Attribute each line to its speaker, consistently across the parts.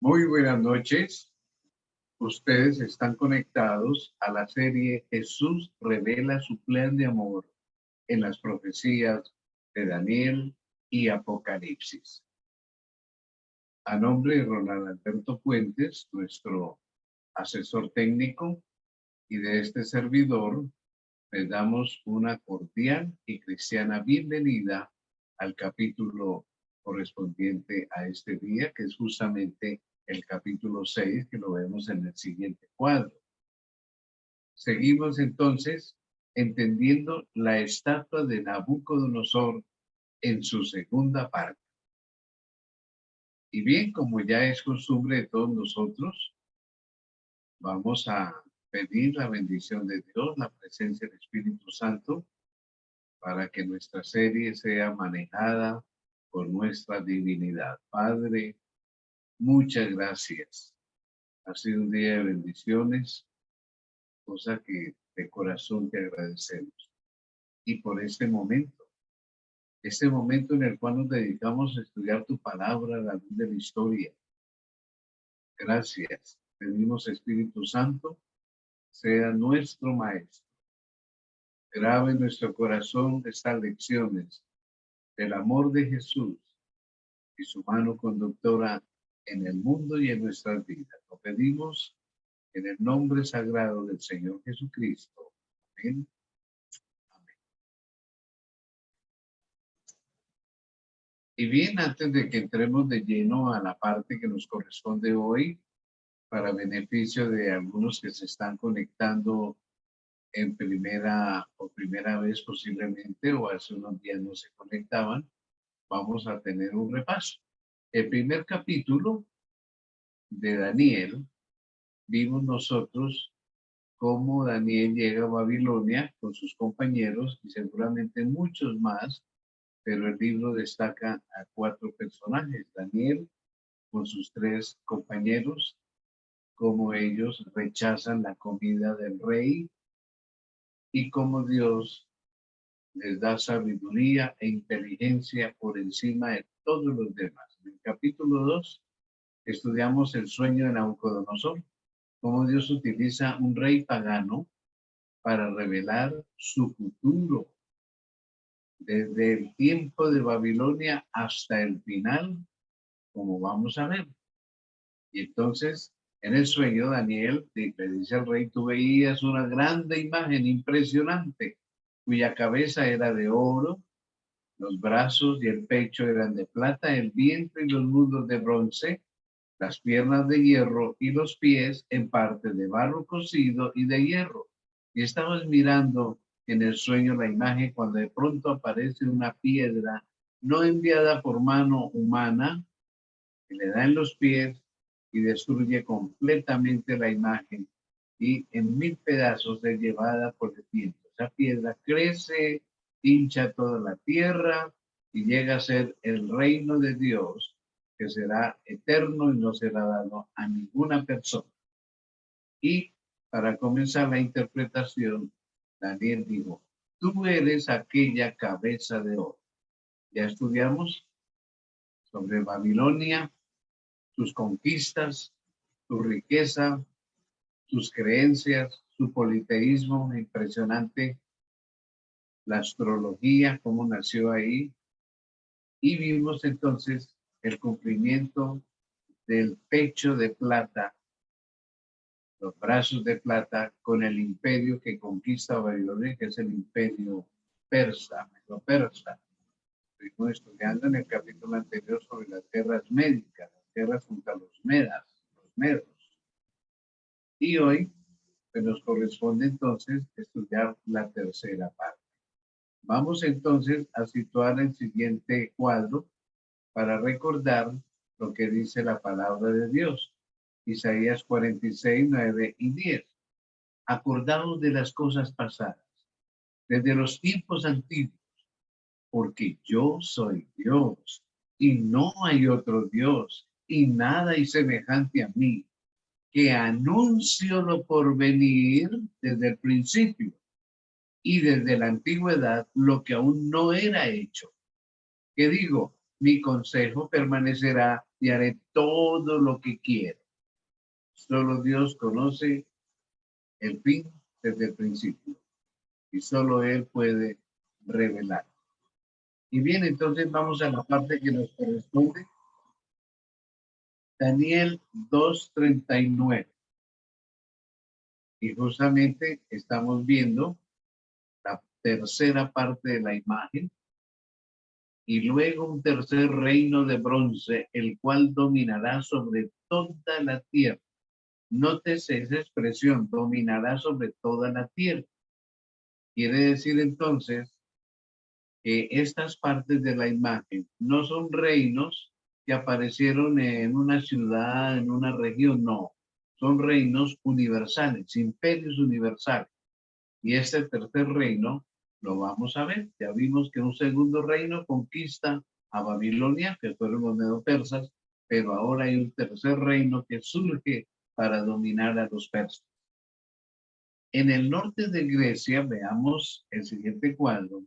Speaker 1: Muy buenas noches. Ustedes están conectados a la serie Jesús revela su plan de amor en las profecías de Daniel y Apocalipsis. A nombre de Ronald Alberto Fuentes, nuestro asesor técnico, y de este servidor, les damos una cordial y cristiana bienvenida al capítulo correspondiente a este día, que es justamente el capítulo 6, que lo vemos en el siguiente cuadro. Seguimos entonces entendiendo la estatua de Nabucodonosor en su segunda parte. Y bien, como ya es costumbre de todos nosotros, vamos a pedir la bendición de Dios, la presencia del Espíritu Santo, para que nuestra serie sea manejada por nuestra divinidad. Padre, muchas gracias. Ha sido un día de bendiciones, cosa que de corazón te agradecemos. Y por este momento en el cual nos dedicamos a estudiar tu palabra a la luz de la historia. Gracias. Pedimos, Espíritu Santo, sea nuestro Maestro. Grave en nuestro corazón estas lecciones del amor de Jesús y su mano conductora en el mundo y en nuestras vidas. Lo pedimos en el nombre sagrado del Señor Jesucristo. Amén. Amén. Y bien, antes de que entremos de lleno a la parte que nos corresponde hoy, para beneficio de algunos que se están conectando en primera vez posiblemente, o hace unos días no se conectaban, vamos a tener un repaso. El primer capítulo de Daniel, vimos nosotros cómo Daniel llega a Babilonia con sus compañeros y seguramente muchos más, pero el libro destaca a 4 personajes. Daniel con sus 3 compañeros, cómo ellos rechazan la comida del rey y cómo Dios les da sabiduría e inteligencia por encima de todos los demás. En el capítulo 2 estudiamos el sueño de Nabucodonosor, cómo Dios utiliza un rey pagano para revelar su futuro desde el tiempo de Babilonia hasta el final, como vamos a ver. Y entonces, en el sueño, Daniel le dice al rey: tú veías una grande imagen impresionante, cuya cabeza era de oro, los brazos y el pecho eran de plata, el vientre y los muslos de bronce, las piernas de hierro y los pies en parte de barro cocido y de hierro. Y estabas mirando en el sueño la imagen cuando de pronto aparece una piedra no enviada por mano humana, que le da en los pies y destruye completamente la imagen, y en 1000 pedazos es llevada por el viento. Esa piedra crece, hincha toda la tierra y llega a ser el reino de Dios, que será eterno y no será dado a ninguna persona. Y para comenzar la interpretación, Daniel dijo: tú eres aquella cabeza de oro. Ya estudiamos sobre Babilonia, sus conquistas, su riqueza, sus creencias, su politeísmo impresionante, la astrología, cómo nació ahí. Y vimos entonces el cumplimiento del pecho de plata, los brazos de plata, con el imperio que conquista Babilonia, que es el imperio persa, medo-persa. Estuvimos estudiando en el capítulo anterior sobre las guerras médicas, las guerras contra los medos. Y hoy pues, nos corresponde entonces estudiar la tercera parte. Vamos entonces a situar el siguiente cuadro para recordar lo que dice la palabra de Dios. Isaías 46, 9 y 10. Acordaos de las cosas pasadas, desde los tiempos antiguos, porque yo soy Dios y no hay otro Dios y nada hay semejante a mí, que anuncio lo por venir desde el principio y desde la antigüedad lo que aún no era hecho. ¿Qué digo? mi consejo permanecerá y haré todo lo que quiero. Solo Dios conoce el fin desde el principio y solo Él puede revelar. Y bien, entonces vamos a la parte que nos corresponde. Daniel 2:39. Y justamente estamos viendo la tercera parte de la imagen y luego un tercer reino de bronce, el cual dominará sobre toda la tierra. Nótese esa expresión, dominará sobre toda la tierra. Quiere decir entonces que estas partes de la imagen no son reinos que aparecieron en una ciudad, en una región, no. Son reinos universales, imperios universales. Y este tercer reino lo vamos a ver. Ya vimos que un segundo reino conquista a Babilonia, que fueron los medo-persas, pero ahora hay un tercer reino que surge para dominar a los persas. En el norte de Grecia, veamos el siguiente cuadro.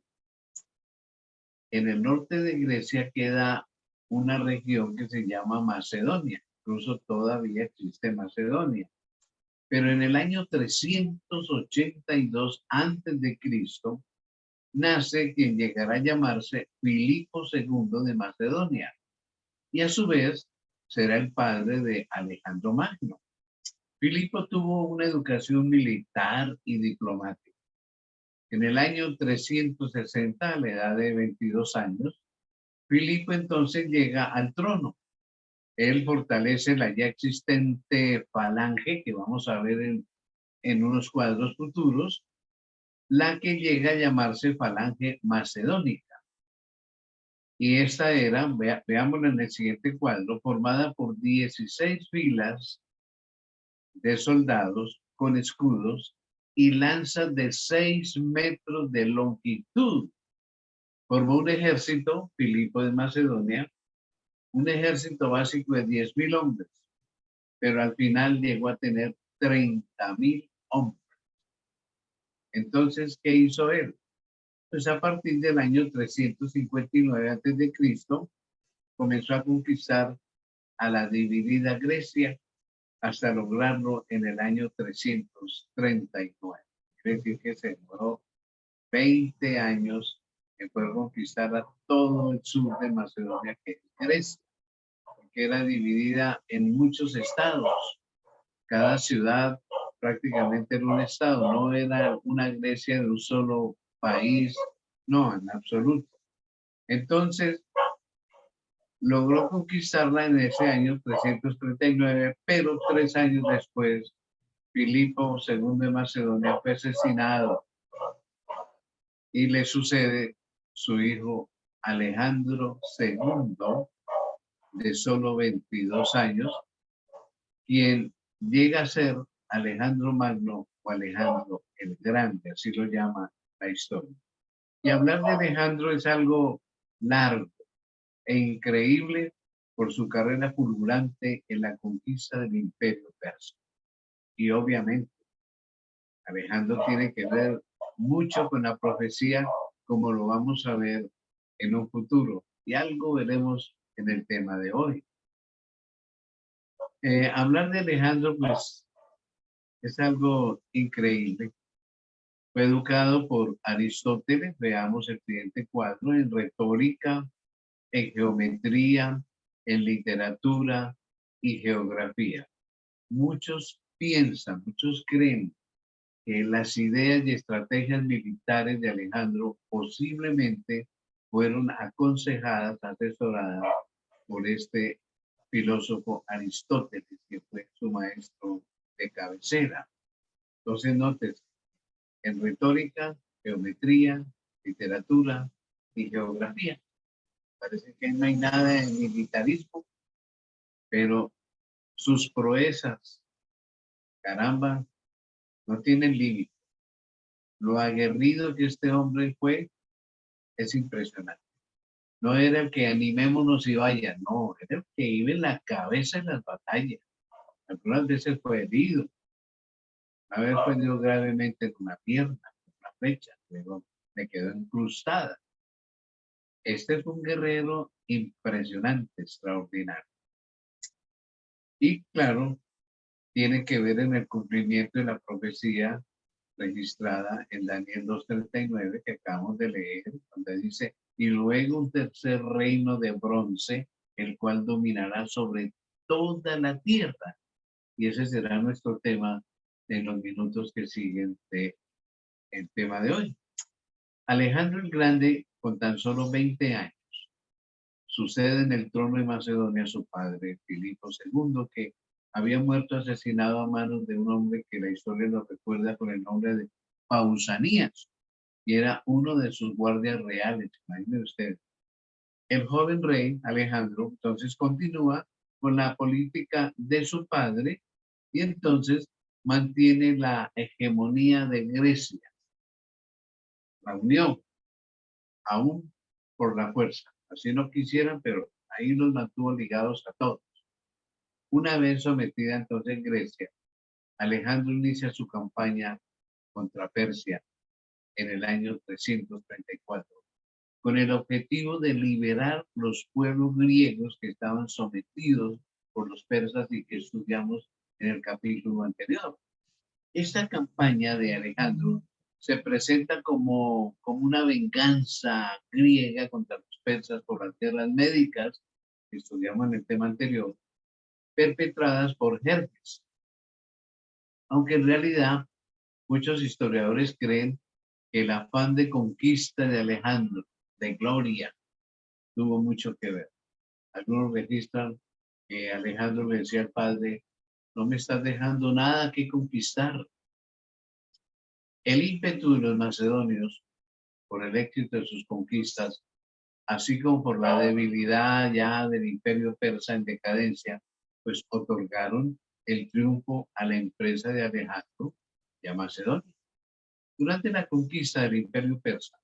Speaker 1: En el norte de Grecia queda una región que se llama Macedonia. Incluso todavía existe Macedonia. Pero en el año 382 antes de Cristo nace quien llegará a llamarse Filipo II de Macedonia y a su vez será el padre de Alejandro Magno. Filipo tuvo una educación militar y diplomática. En el año 360, a la edad de 22 años, Filipo entonces llega al trono. Él fortalece la ya existente falange, que vamos a ver en unos cuadros futuros, la que llega a llamarse falange macedónica. Y esta era, veámoslo en el siguiente cuadro, formada por 16 filas de soldados con escudos y lanzas de 6 metros de longitud. Formó un ejército, Filipo de Macedonia, un ejército básico de 10.000 hombres, pero al final llegó a tener 30.000 hombres. Entonces, ¿qué hizo él? Pues a partir del año 359 a.C., comenzó a conquistar a la dividida Grecia hasta lograrlo en el año 339. Es decir, que se demoró 20 años en poder conquistar a todo el sur de Macedonia, que es Grecia, que era dividida en muchos estados. Cada ciudad prácticamente era un estado, no era una Grecia de un solo país, no, en absoluto. Entonces, logró conquistarla en ese año 339, pero 3 años después, Filipo II de Macedonia fue asesinado y le sucede su hijo Alejandro II, de solo 22 años, quien llega a ser Alejandro Magno o Alejandro el Grande, así lo llama la historia. Y hablar de Alejandro es algo largo e increíble por su carrera fulgurante en la conquista del imperio persa. Y obviamente, Alejandro tiene que ver mucho con la profecía, como lo vamos a ver en un futuro. Y algo veremos en el tema de hoy. Hablar de Alejandro, pues, es algo increíble. Fue educado por Aristóteles, veamos el siguiente cuadro, en retórica, en geometría, en literatura y geografía. Muchos piensan, muchos creen que las ideas y estrategias militares de Alejandro posiblemente fueron aconsejadas, asesoradas por este filósofo Aristóteles, que fue su maestro de cabecera. Entonces, notes, en retórica, geometría, literatura y geografía. Parece que no hay nada de militarismo, pero sus proezas, caramba, no tienen límite. Lo aguerrido que este hombre fue es impresionante. No era el que animémonos y vaya, no, era el que iba en la cabeza en las batallas. Algunas veces fue herido, una vez fue herido gravemente en una pierna, con una flecha, luego le quedó incrustada. Este es un guerrero impresionante, extraordinario. Y claro, tiene que ver en el cumplimiento de la profecía registrada en Daniel 2:39 que acabamos de leer, donde dice, y luego un tercer reino de bronce, el cual dominará sobre toda la tierra. Y ese será nuestro tema en los minutos que siguen del tema de hoy. Alejandro el Grande, con tan solo 20 años, sucede en el trono de Macedonia su padre, Filipo II, que había muerto asesinado a manos de un hombre que la historia lo recuerda con el nombre de Pausanias, y era uno de sus guardias reales, imagínense ustedes. El joven rey Alejandro entonces continúa con la política de su padre y entonces mantiene la hegemonía de Grecia, la unión, aún por la fuerza. Así no quisieran, pero ahí los mantuvo ligados a todos. Una vez sometida entonces Grecia, Alejandro inicia su campaña contra Persia en el año 334, con el objetivo de liberar los pueblos griegos que estaban sometidos por los persas y que estudiamos en el capítulo anterior. Esta campaña de Alejandro se presenta como una venganza griega contra los persas por las guerras médicas que estudiamos en el tema anterior, perpetradas por Jerjes. Aunque en realidad muchos historiadores creen que el afán de conquista de Alejandro, de gloria, tuvo mucho que ver. Algunos registran que Alejandro le decía al padre, no me estás dejando nada que conquistar. El ímpetu de los macedonios por el éxito de sus conquistas, así como por la debilidad ya del imperio persa en decadencia, pues otorgaron el triunfo a la empresa de Alejandro y a Macedonia. Durante la conquista del imperio persa,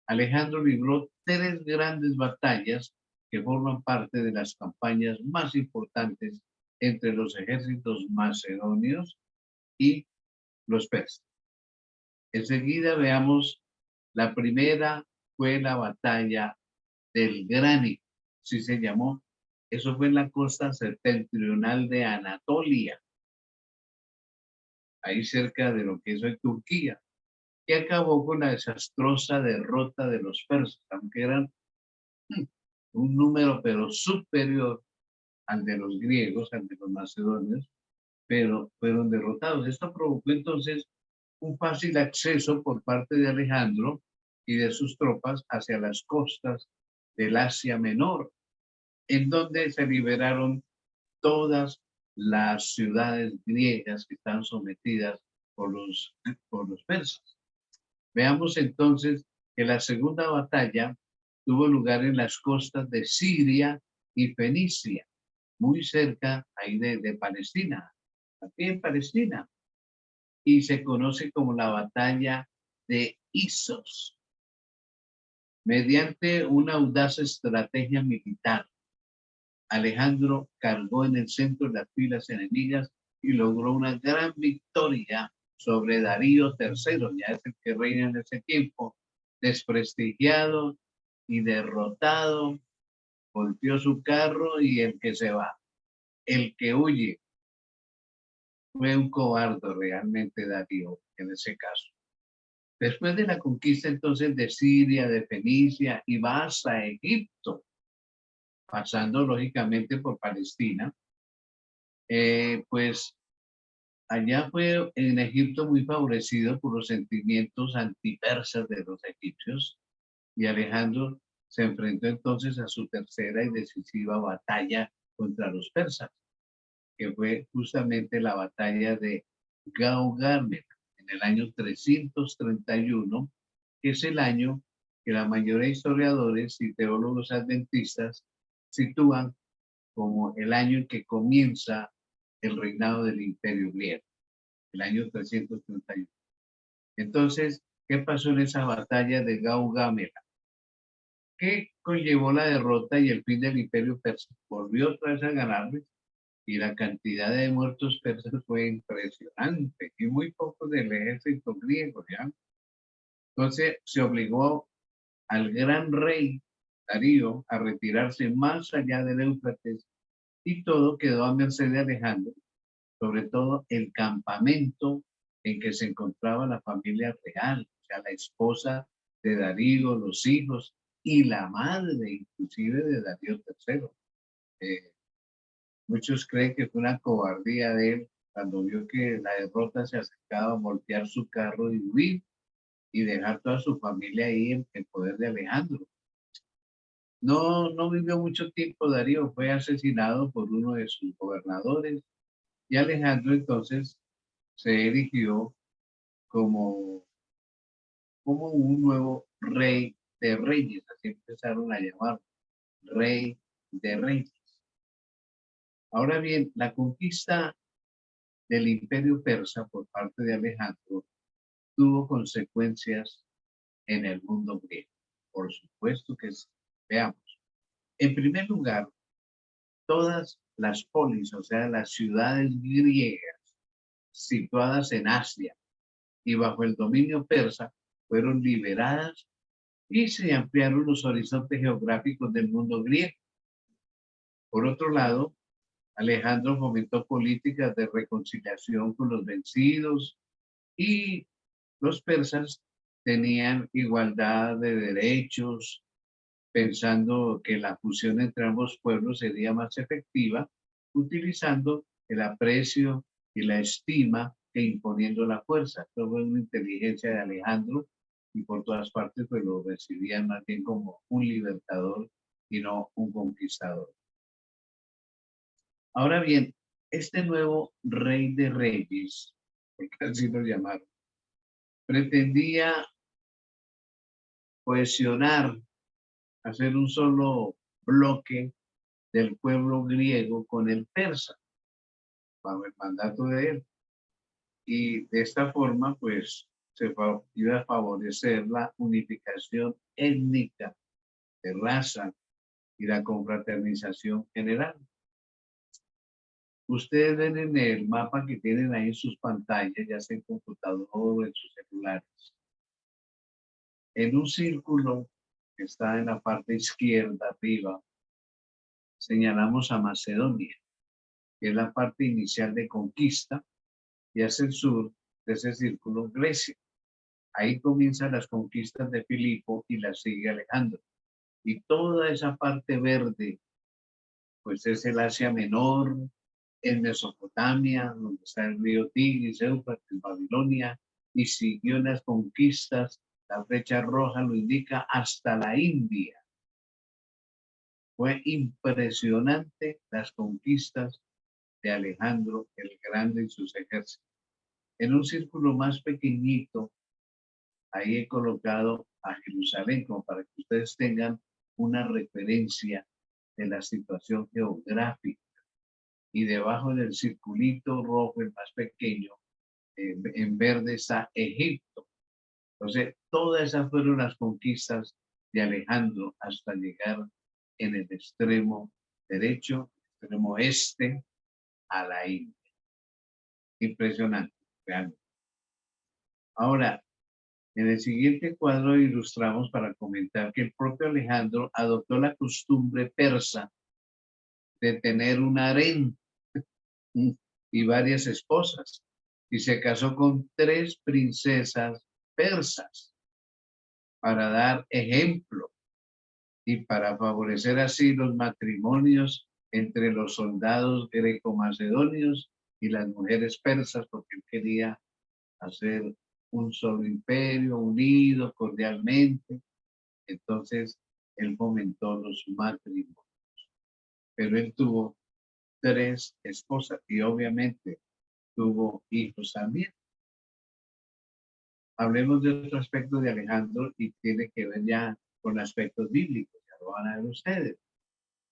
Speaker 1: Alejandro libró 3 grandes batallas que forman parte de las campañas más importantes entre los ejércitos macedonios y los persas. Enseguida veamos, la primera fue la batalla del Gránico, así se llamó. Eso fue en la costa septentrional de Anatolia, ahí cerca de lo que es hoy Turquía, que acabó con la desastrosa derrota de los persas, aunque eran un número pero superior al de los griegos, al de los macedonios, pero fueron derrotados. Esto provocó entonces un fácil acceso por parte de Alejandro y de sus tropas hacia las costas del Asia Menor, en donde se liberaron todas las ciudades griegas que están sometidas por los persas. Veamos entonces que la segunda batalla tuvo lugar en las costas de Siria y Fenicia, muy cerca ahí de Palestina, aquí en Palestina, y se conoce como la batalla de Isos. Mediante una audaz estrategia militar, Alejandro cargó en el centro de las filas enemigas y logró una gran victoria sobre Darío III, ya es el que reina en ese tiempo, desprestigiado y derrotado, volteó su carro y el que se va, el que huye, fue un cobarde realmente Darío en ese caso. Después de la conquista entonces de Siria, de Fenicia, y va hasta Egipto, pasando lógicamente por Palestina, pues allá fue en Egipto muy favorecido por los sentimientos antipersas de los egipcios y Alejandro se enfrentó entonces a su tercera y decisiva batalla contra los persas, que fue justamente la batalla de Gaugamela en el año 331, que es el año que la mayoría de historiadores y teólogos adventistas sitúan como el año en que comienza el reinado del Imperio griego, el año 331. Entonces, ¿qué pasó en esa batalla de Gaugamela? ¿Qué conllevó la derrota y el fin del Imperio persa? Volvió otra vez a ganarles y la cantidad de muertos persas fue impresionante y muy pocos del ejército griego, ¿ya? Entonces se obligó al gran rey Darío a retirarse más allá del Éufrates y todo quedó a merced de Alejandro, sobre todo el campamento en que se encontraba la familia real, o sea, la esposa de Darío, los hijos y la madre inclusive de Darío III. Eh, Muchos creen que fue una cobardía de él cuando vio que la derrota se acercaba a voltear su carro y huir y dejar toda su familia ahí en poder de Alejandro. No vivió mucho tiempo Darío, fue asesinado por uno de sus gobernadores y Alejandro entonces se erigió como, como un nuevo rey de reyes, así empezaron a llamar, rey de reyes. Ahora bien, la conquista del imperio persa por parte de Alejandro tuvo consecuencias en el mundo griego. Por supuesto que sí. Veamos. En primer lugar, todas las polis, o sea, las ciudades griegas situadas en Asia y bajo el dominio persa, fueron liberadas y se ampliaron los horizontes geográficos del mundo griego. Por otro lado, Alejandro fomentó políticas de reconciliación con los vencidos y los persas tenían igualdad de derechos, pensando que la fusión entre ambos pueblos sería más efectiva, utilizando el aprecio y la estima que imponiendo la fuerza. Esto fue una inteligencia de Alejandro y por todas partes pues lo recibían más bien como un libertador y no un conquistador. Ahora bien, este nuevo rey de reyes, porque así lo llamaron, pretendía cohesionar, hacer un solo bloque del pueblo griego con el persa, bajo el mandato de él. Y de esta forma, pues, se iba a favorecer la unificación étnica de raza y la confraternización general. Ustedes ven en el mapa que tienen ahí en sus pantallas, ya sea en computador o en sus celulares, en un círculo que está en la parte izquierda arriba, señalamos a Macedonia, que es la parte inicial de conquista, y hacia el sur de ese círculo Grecia. Ahí comienzan las conquistas de Filipo y las sigue Alejandro. Y toda esa parte verde, pues es el Asia Menor, en Mesopotamia, donde está el río Tigris, Éufrates, Babilonia, y siguió en las conquistas, la flecha roja lo indica, hasta la India. Fue impresionante las conquistas de Alejandro el Grande y sus ejércitos. En un círculo más pequeñito, ahí he colocado a Jerusalén como para que ustedes tengan una referencia de la situación geográfica. Y debajo del circulito rojo, el más pequeño, en verde está Egipto. Entonces, todas esas fueron las conquistas de Alejandro hasta llegar en el extremo derecho, extremo este, a la India. Impresionante, realmente. Ahora, en el siguiente cuadro ilustramos para comentar que el propio Alejandro adoptó la costumbre persa de tener un harén y varias esposas y se casó con 3 princesas persas para dar ejemplo y para favorecer así los matrimonios entre los soldados greco-macedonios y las mujeres persas, porque él quería hacer un solo imperio unido cordialmente. Entonces, él fomentó los matrimonios. Pero él tuvo 3 esposas y obviamente tuvo hijos también. Hablemos de otro aspecto de Alejandro y tiene que ver ya con aspectos bíblicos, ya lo van a ver ustedes.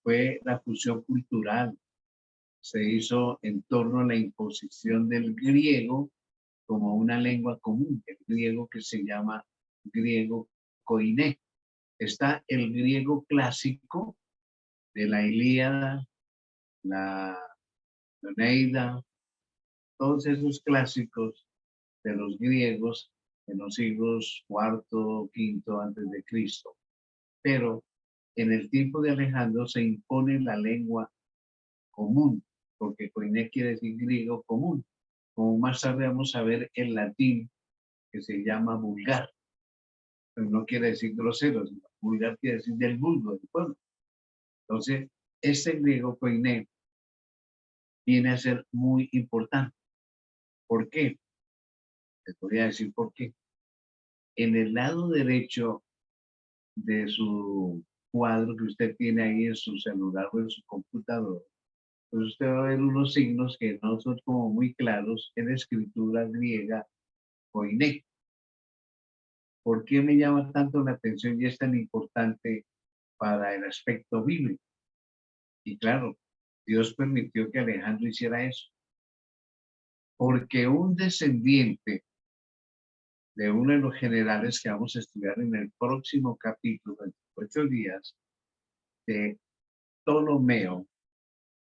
Speaker 1: Fue la fusión cultural. Se hizo en torno a la imposición del griego como una lengua común, el griego que se llama griego koiné. Está el griego clásico de la Ilíada, la Eneida, todos esos clásicos de los griegos en los siglos IV, V antes de Cristo. Pero en el tiempo de Alejandro se impone la lengua común, porque koiné quiere decir griego común. Como más tarde vamos a ver el latín, que se llama vulgar, pero no quiere decir grosero, sino vulgar quiere decir del vulgo, del pueblo. Entonces, este griego koiné viene a ser muy importante. ¿Por qué? Les voy a decir por qué. En el lado derecho de su cuadro que usted tiene ahí en su celular o en su computador, pues usted va a ver unos signos que no son como muy claros en la escritura griega koiné. ¿Por qué me llama tanto la atención y es tan importante para el aspecto bíblico? Y claro, Dios permitió que Alejandro hiciera eso, porque un descendiente de uno de los generales que vamos a estudiar en el próximo capítulo, en 8 días, de Ptolomeo,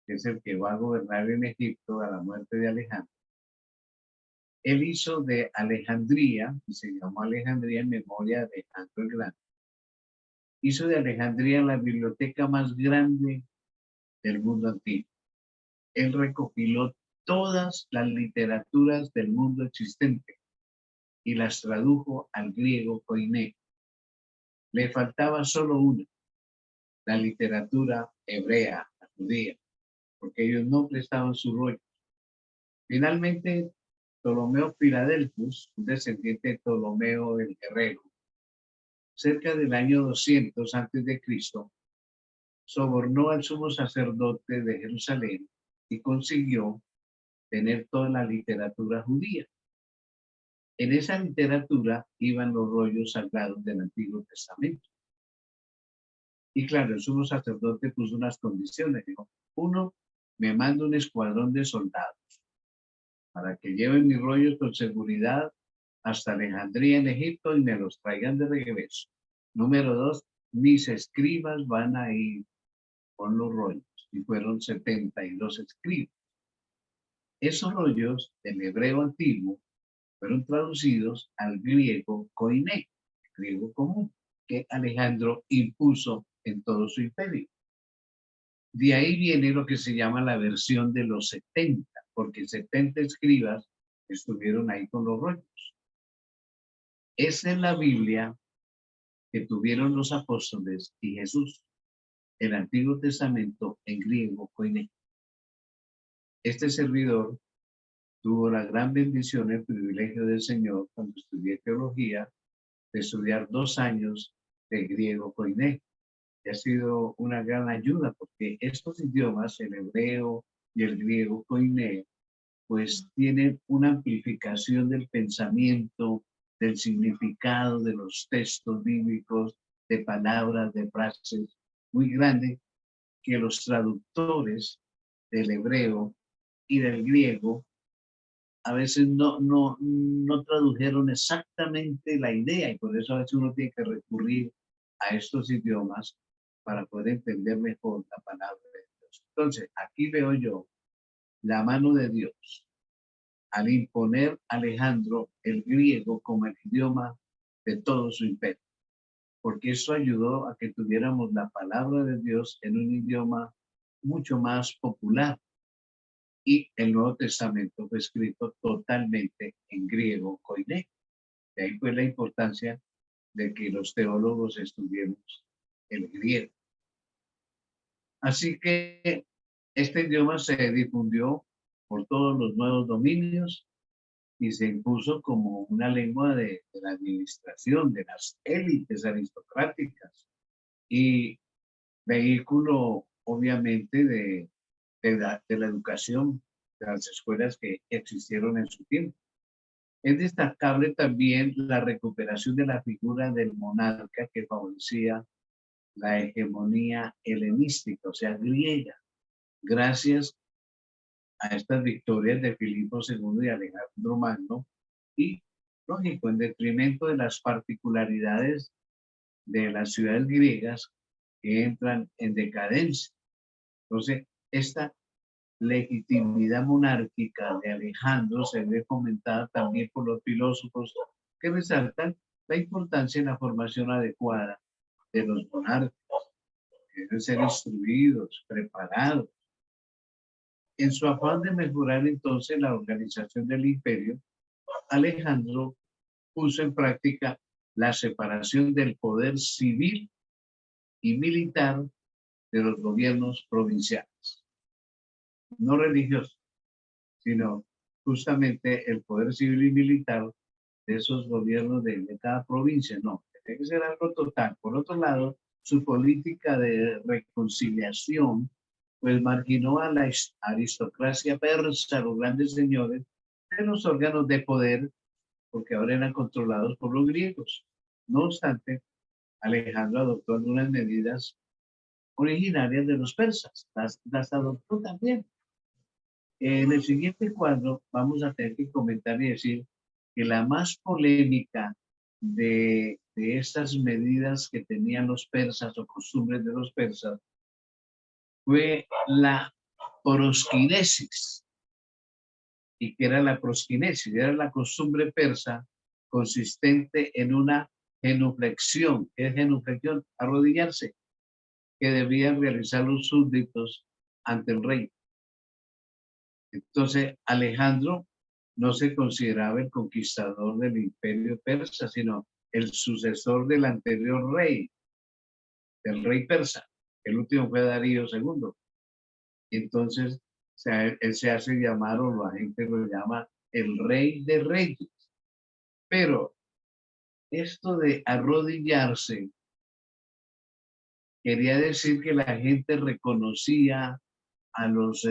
Speaker 1: que es el que va a gobernar en Egipto a la muerte de Alejandro. Él hizo de Alejandría, y se llamó Alejandría en memoria de Alejandro el Grande, hizo de Alejandría la biblioteca más grande del mundo antiguo. Él recopiló todas las literaturas del mundo existente y las tradujo al griego koiné. Le faltaba solo una, la literatura hebrea, la judía, porque ellos no prestaban su rollo. Finalmente, Ptolomeo Filadelfus, un descendiente de Ptolomeo el Guerrero, cerca del año 200 a.C., sobornó al sumo sacerdote de Jerusalén y consiguió tener toda la literatura judía. En esa literatura iban los rollos sagrados del Antiguo Testamento. Y claro, el sumo sacerdote puso unas condiciones. Dijo, uno, me manda un escuadrón de soldados para que lleven mis rollos con seguridad hasta Alejandría en Egipto y me los traigan de regreso. Número dos, mis escribas van a ir con los rollos. Y fueron 72 escribas. Esos rollos del hebreo antiguo fueron traducidos al griego koiné, griego común, que Alejandro impuso en todo su imperio. De ahí viene lo que se llama la versión de los 70, porque 70 escribas estuvieron ahí con los rollos. Esa es la Biblia que tuvieron los apóstoles y Jesús, el Antiguo Testamento en griego koiné. Este servidor tuvo la gran bendición, el privilegio del Señor, cuando estudié teología, de estudiar 2 años de griego koiné. Y ha sido una gran ayuda porque estos idiomas, el hebreo y el griego koiné, pues tienen una amplificación del pensamiento, del significado de los textos bíblicos, de palabras, de frases muy grande que los traductores del hebreo y del griego a veces no tradujeron exactamente la idea y por eso a veces uno tiene que recurrir a estos idiomas para poder entender mejor la palabra de Dios. Entonces, aquí veo yo la mano de Dios al imponer a Alejandro el griego como el idioma de todo su imperio, porque eso ayudó a que tuviéramos la palabra de Dios en un idioma mucho más popular. Y el Nuevo Testamento fue escrito totalmente en griego koiné. De ahí fue la importancia de que los teólogos estudiemos el griego. Así que este idioma se difundió por todos los nuevos dominios y se impuso como una lengua de la administración, de las élites aristocráticas y vehículo, obviamente, de la educación, de las escuelas que existieron en su tiempo. Es destacable también la recuperación de la figura del monarca que favorecía la hegemonía helenística, o sea, griega, gracias a estas victorias de Filipo II y Alejandro Magno, y, lógico, en detrimento de las particularidades de las ciudades griegas que entran en decadencia. Entonces, esta legitimidad monárquica de Alejandro se ve fomentada también por los filósofos que resaltan la importancia en la formación adecuada de los monarcas. deben ser instruidos, preparados. En su afán de mejorar entonces la organización del imperio, Alejandro puso en práctica la separación del poder civil y militar de los gobiernos provinciales, no religiosos, sino justamente el poder civil y militar de esos gobiernos de cada provincia, no, tiene que ser algo total. Por otro lado, su política de reconciliación, pues marginó a la aristocracia persa, a los grandes señores, de los órganos de poder, porque ahora eran controlados por los griegos. No obstante, Alejandro adoptó algunas medidas originarias de los persas, las adoptó también. En el siguiente cuadro vamos a tener que comentar y decir que la más polémica de estas medidas que tenían los persas o costumbres de los persas fue la prosquinesis. ¿Y qué era la prosquinesis? Era la costumbre persa consistente en una genuflexión. ¿Qué es genuflexión? Arrodillarse, que debían realizar los súbditos ante el rey. Entonces, Alejandro no se consideraba el conquistador del imperio persa, sino el sucesor del anterior rey, del rey persa. El último fue Darío II. Entonces, él se hace llamar, o la gente lo llama, el rey de reyes. Pero esto de arrodillarse quería decir que la gente reconocía a los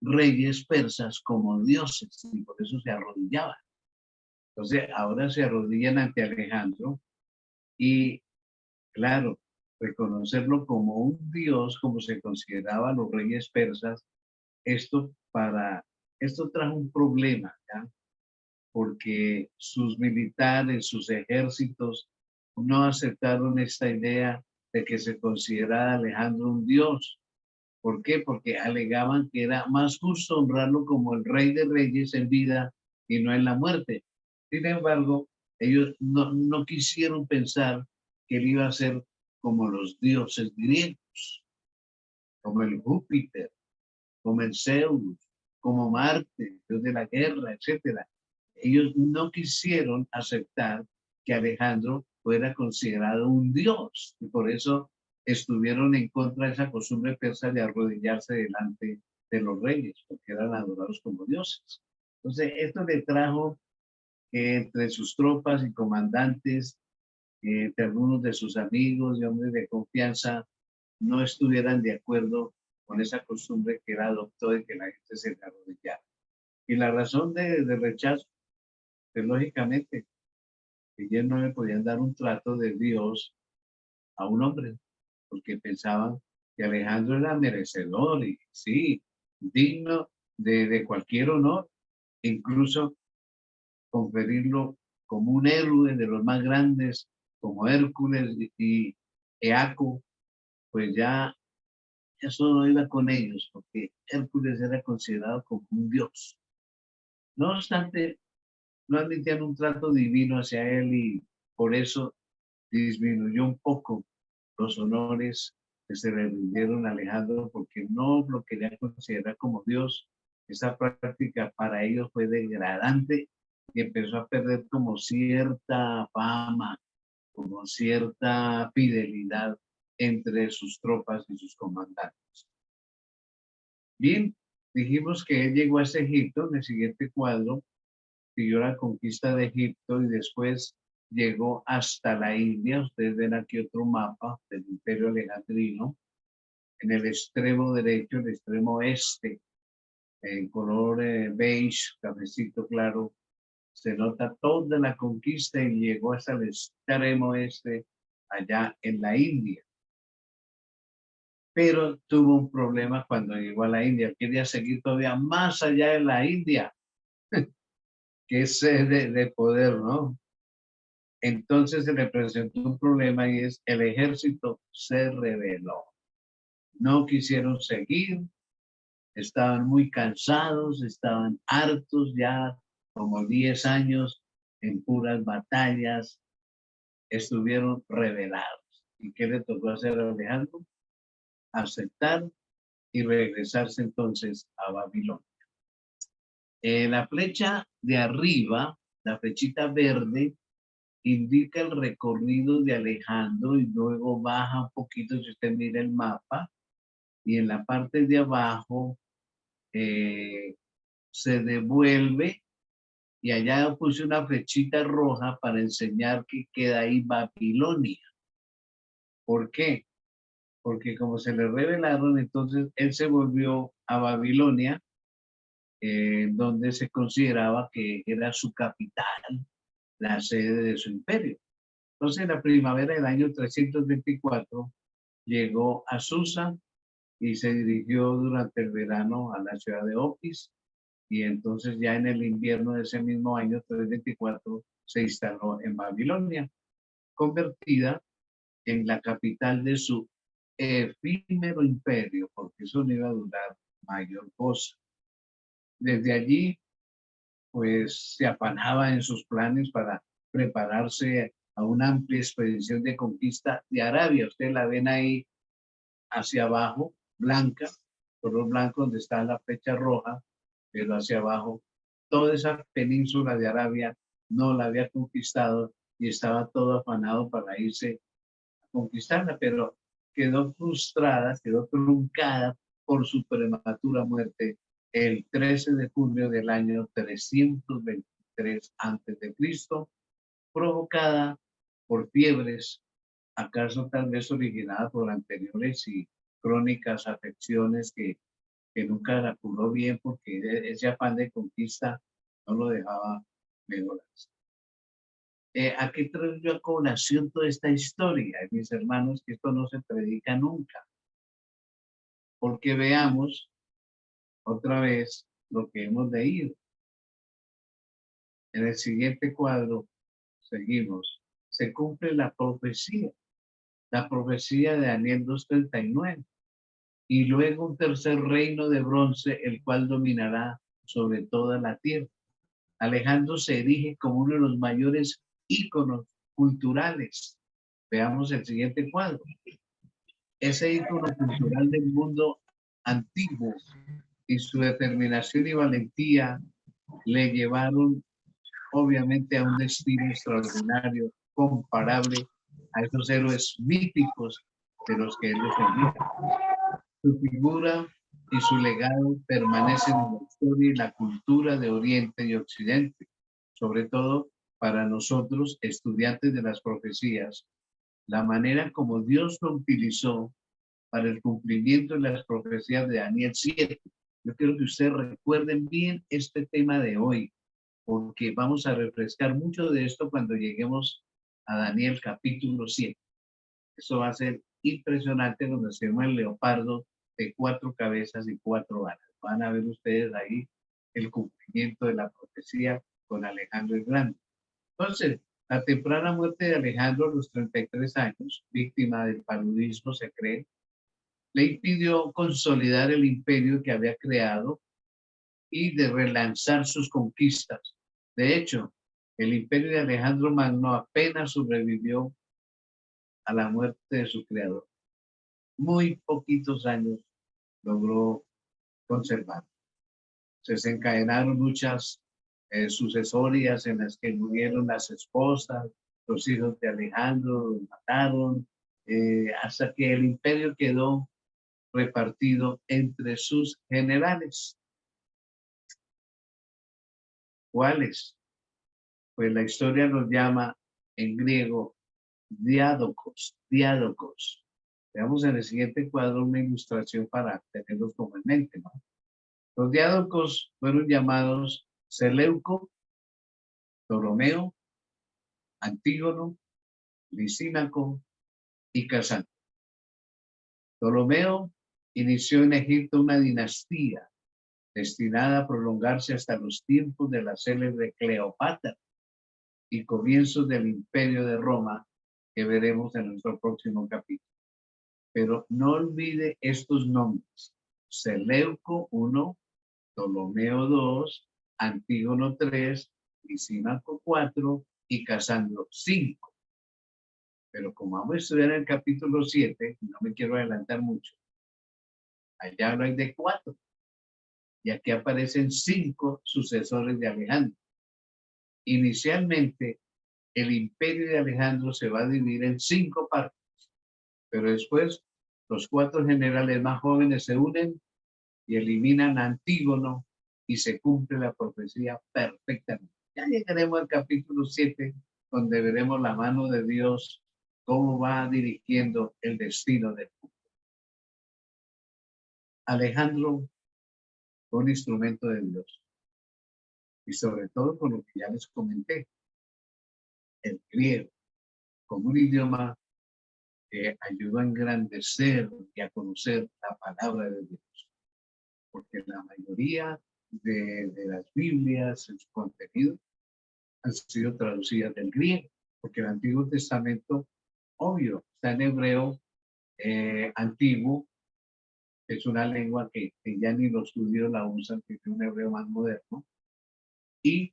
Speaker 1: reyes persas como dioses y por eso se arrodillaban. Entonces, ahora se arrodillan ante Alejandro y, claro, reconocerlo como un dios, como se consideraba los reyes persas, esto trajo un problema, ¿ya? Porque sus militares, sus ejércitos no aceptaron esta idea de que se considerara a Alejandro un dios. ¿Por qué? Porque alegaban que era más justo honrarlo como el rey de reyes en vida y no en la muerte. Sin embargo, ellos no quisieron pensar que él iba a ser como los dioses griegos, como el Júpiter, como el Zeus, como Marte, dios de la guerra, etcétera. Ellos no quisieron aceptar que Alejandro fuera considerado un dios y por eso estuvieron en contra de esa costumbre persa de arrodillarse delante de los reyes, porque eran adorados como dioses. Entonces, esto le trajo que entre sus tropas y comandantes, entre algunos de sus amigos y hombres de confianza, no estuvieran de acuerdo con esa costumbre que él adoptó de que la gente se arrodillara. Y la razón de rechazo, pues lógicamente, ellos no le podían dar un trato de Dios a un hombre, porque pensaban que Alejandro era merecedor y sí, digno de cualquier honor, incluso conferirlo como un héroe de los más grandes, como Hércules y Eaco, pues ya eso no iba con ellos, porque Hércules era considerado como un dios. No obstante, no admitían un trato divino hacia él y por eso disminuyó un poco los honores que se le rindieron a Alejandro, porque no lo querían considerar como Dios. Esa práctica para ellos fue degradante y empezó a perder como cierta fama, como cierta fidelidad entre sus tropas y sus comandantes. Bien, dijimos que él llegó a ese Egipto. En el siguiente cuadro siguió la conquista de Egipto y después llegó hasta la India. Ustedes ven aquí otro mapa del Imperio Alejandrino. En el extremo derecho, el extremo este, en color beige, cafecito claro, se nota toda la conquista y llegó hasta el extremo este, allá en la India. Pero tuvo un problema cuando llegó a la India. Quería seguir todavía más allá de la India, que es de poder, ¿no? Entonces se le presentó un problema y es el ejército se rebeló. No quisieron seguir, estaban muy cansados, estaban hartos ya, como 10 años en puras batallas, estuvieron rebelados. ¿Y qué le tocó hacer a Alejandro? Aceptar y regresarse entonces a Babilonia. La flecha de arriba, la flechita verde, indica el recorrido de Alejandro y luego baja un poquito si usted mira el mapa y en la parte de abajo se devuelve y allá puse una flechita roja para enseñar que queda ahí Babilonia. ¿Por qué? Porque como se le revelaron, entonces él se volvió a Babilonia, donde se consideraba que era su capital, la sede de su imperio. Entonces, en la primavera del año 324, llegó a Susa y se dirigió durante el verano a la ciudad de Opis, y entonces ya en el invierno de ese mismo año 324 se instaló en Babilonia, convertida en la capital de su efímero imperio, porque eso no iba a durar mayor cosa. Desde allí, pues se afanaba en sus planes para prepararse a una amplia expedición de conquista de Arabia. Ustedes la ven ahí hacia abajo, blanca, color blanco donde está la flecha roja, pero hacia abajo, toda esa península de Arabia no la había conquistado y estaba todo afanado para irse a conquistarla, pero quedó frustrada, quedó truncada por su prematura muerte el 13 de junio del año 323 a.C., provocada por fiebres, acaso tal vez originada por anteriores y crónicas afecciones que nunca la curó bien porque ese afán de conquista no lo dejaba mejorar. ¿A qué traigo yo a colación toda esta historia, mis hermanos? Que esto no se predica nunca. Porque veamos otra vez lo que hemos leído. En el siguiente cuadro, seguimos. Se cumple la profecía de Daniel 2:39. Y luego un tercer reino de bronce, el cual dominará sobre toda la tierra. Alejandro se erige como uno de los mayores íconos culturales. Veamos el siguiente cuadro. Ese ícono cultural del mundo antiguo y su determinación y valentía le llevaron obviamente a un destino extraordinario, comparable a esos héroes míticos de los que él defendía. Su figura y su legado permanecen en la historia y la cultura de Oriente y Occidente, sobre todo para nosotros, estudiantes de las profecías, la manera como Dios lo utilizó para el cumplimiento de las profecías de Daniel 7. Yo quiero que ustedes recuerden bien este tema de hoy, porque vamos a refrescar mucho de esto cuando lleguemos a Daniel capítulo 7. Eso va a ser impresionante cuando se llama el leopardo de 4 cabezas y 4 alas. Van a ver ustedes ahí el cumplimiento de la profecía con Alejandro el Grande. Entonces, la temprana muerte de Alejandro a los 33 años, víctima del paludismo, se cree, le impidió consolidar el imperio que había creado y de relanzar sus conquistas. De hecho, el imperio de Alejandro Magno apenas sobrevivió a la muerte de su creador. Muy poquitos años logró conservar. Se desencadenaron muchas sucesorias en las que murieron las esposas, los hijos de Alejandro los mataron, hasta que el imperio quedó repartido entre sus generales. ¿Cuáles? Pues la historia nos llama en griego diádocos, diádocos. Veamos en el siguiente cuadro una ilustración para tenerlos como en mente, ¿no? Los diádocos fueron llamados Seleuco, Ptolomeo, Antígono, Lisímaco y Casandro. Ptolomeo inició en Egipto una dinastía destinada a prolongarse hasta los tiempos de la célebre Cleopatra y comienzos del Imperio de Roma, que veremos en nuestro próximo capítulo. Pero no olvide estos nombres: Seleuco 1, Ptolomeo 2, Antígono 3, Lisímaco 4 y Casandro 5. Pero como vamos a estudiar el capítulo 7, no me quiero adelantar mucho. Allá habla de 4. Y aquí aparecen 5 sucesores de Alejandro. Inicialmente, el imperio de Alejandro se va a dividir en 5 partes, pero después los 4 generales más jóvenes se unen y eliminan a Antígono y se cumple la profecía perfectamente. Ya llegaremos al capítulo 7, donde veremos la mano de Dios, cómo va dirigiendo el destino del mundo. Alejandro fue un instrumento de Dios. Y sobre todo con lo que ya les comenté, el griego, como un idioma que ayudó a engrandecer y a conocer la palabra de Dios. Porque la mayoría de las Biblias, en su contenido, han sido traducidas del griego, porque el Antiguo Testamento, obvio, está en hebreo antiguo, es una lengua que ya ni los judíos la usan, que es un hebreo más moderno, y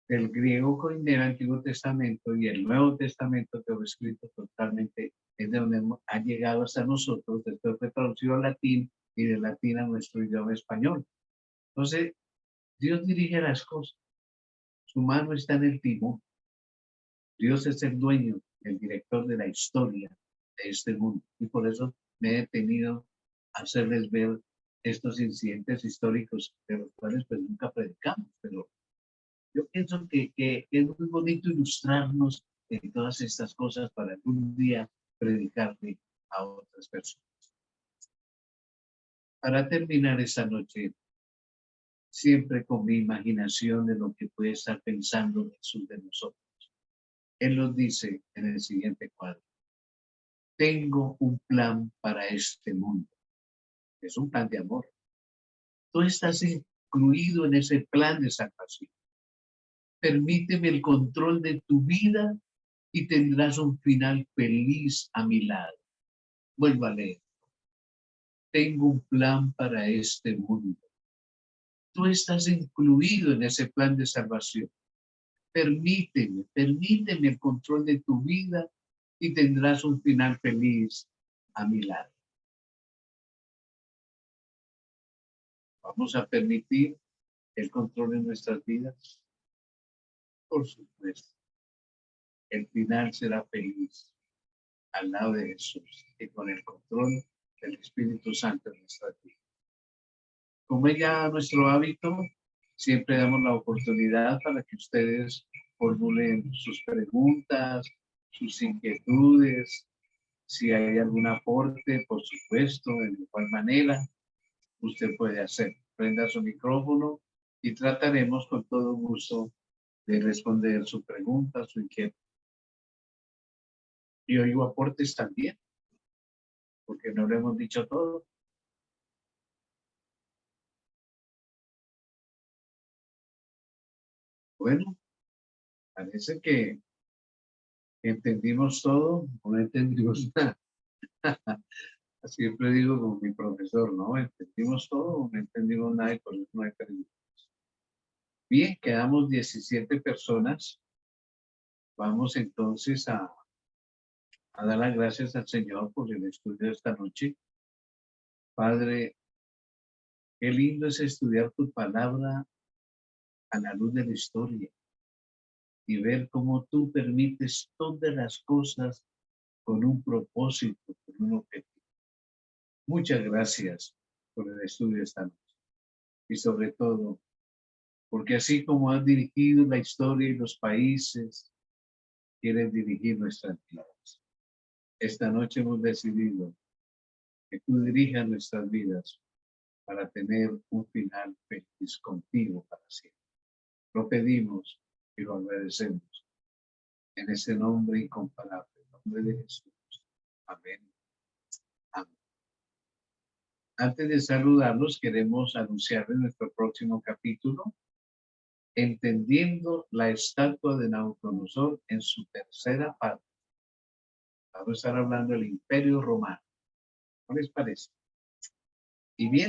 Speaker 1: del griego koiné, el Antiguo Testamento, y el Nuevo Testamento que fue escrito totalmente, es de donde ha llegado hasta nosotros, después fue traducido al latín y del latín a nuestro idioma español. Entonces, Dios dirige las cosas, su mano está en el timón. Dios es el dueño, el director de la historia de este mundo. Y por eso me he detenido a hacerles ver estos incidentes históricos de los cuales pues nunca predicamos. Pero yo pienso que es muy bonito ilustrarnos en todas estas cosas para algún día predicarle a otras personas. Para terminar esta noche, siempre con mi imaginación de lo que puede estar pensando Jesús de nosotros. Él nos dice en el siguiente cuadro: tengo un plan para este mundo. Es un plan de amor. Tú estás incluido en ese plan de salvación. Permíteme el control de tu vida y tendrás un final feliz a mi lado. Vuelvo a leer. Tengo un plan para este mundo. Tú estás incluido en ese plan de salvación. Permíteme el control de tu vida y tendrás un final feliz a mi lado. Vamos a permitir el control en nuestras vidas. Por supuesto, el final será feliz al lado de Jesús y con el control del Espíritu Santo en nuestras vidas. Como es ya nuestro hábito, siempre damos la oportunidad para que ustedes formulen sus preguntas, sus inquietudes, si hay algún aporte, por supuesto, de igual manera, usted puede hacer. Prenda su micrófono y trataremos con todo gusto de responder su pregunta, su inquietud. Y oigo aportes también, porque no lo hemos dicho todo. Bueno, parece que entendimos todo o no entendimos nada. Siempre digo como mi profesor, ¿no? Entendimos todo o no entendimos nada y por eso no hay preguntas. Bien, quedamos 17 personas. Vamos entonces a dar las gracias al Señor por el estudio de esta noche. Padre, qué lindo es estudiar tu palabra a la luz de la historia y ver cómo tú permites todas las cosas con un propósito, con un objetivo. Muchas gracias por el estudio de esta noche y sobre todo porque así como has dirigido la historia y los países, quieres dirigir nuestras vidas. Esta noche hemos decidido que tú dirijas nuestras vidas para tener un final feliz contigo para siempre. Lo pedimos y lo agradecemos en ese nombre incomparable, el nombre de Jesús. Amén. Amén. Antes de saludarlos, queremos anunciarles nuestro próximo capítulo, entendiendo la estatua de Nabucodonosor en su tercera parte. Vamos a estar hablando del Imperio Romano. ¿No les parece? Y bien.